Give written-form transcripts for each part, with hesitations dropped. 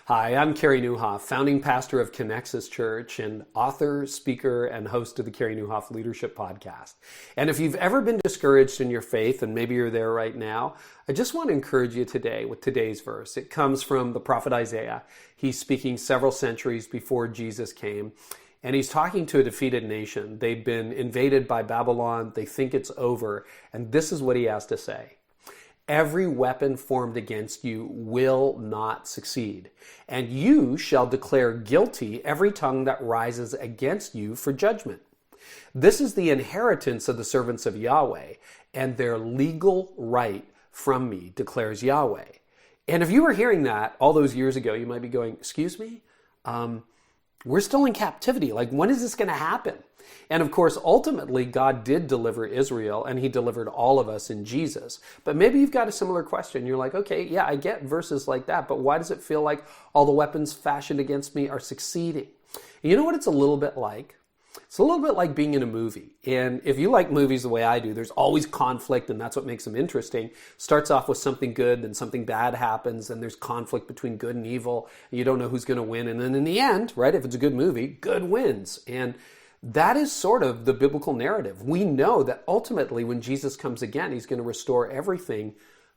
Hi, I'm Carey Nieuwhof, founding pastor of Connexus Church and author, speaker, and host of the Carey Nieuwhof Leadership Podcast. And if you've ever been discouraged in your faith, and maybe you're there right now, I just want to encourage you today with today's verse. It comes from the prophet Isaiah. He's speaking several centuries before Jesus came, and he's talking to a defeated nation. They've been invaded by Babylon. They think it's over, and this is what he has to say. Every weapon formed against you will not succeed, and you shall declare guilty every tongue that rises against you for judgment. This is the inheritance of the servants of Yahweh, and their legal right from me, declares Yahweh. And if you were hearing that all those years ago, you might be going, excuse me? We're still in captivity. Like, when is this going to happen? And of course, ultimately, God did deliver Israel, and he delivered all of us in Jesus. But maybe you've got a similar question. You're like, okay, yeah, I get verses like that, but why does it feel like all the weapons fashioned against me are succeeding? And you know what it's a little bit like? It's a little bit like being in a movie. And if you like movies the way I do, there's always conflict, and that's what makes them interesting. Starts off with something good, then something bad happens, and there's conflict between good and evil, and you don't know who's going to win. And then in the end, right, if it's a good movie, good wins. And that is sort of the biblical narrative. We know that ultimately when Jesus comes again, he's going to restore everything,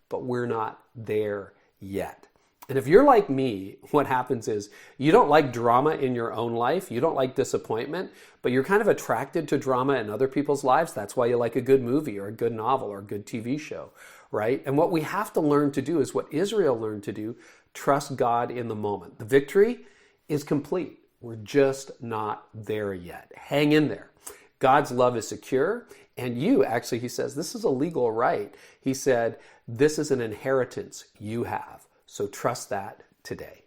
but we're not there yet. And if you're like me, what happens is you don't like drama in your own life. You don't like disappointment, but you're kind of attracted to drama in other people's lives. That's why you like a good movie or a good novel or a good TV show, right? And what we have to learn to do is what Israel learned to do, trust God in the moment. The victory is complete. We're just not there yet. Hang in there. God's love is secure. And you, actually, he says, this is a legal right. He said, this is an inheritance you have. So trust that today.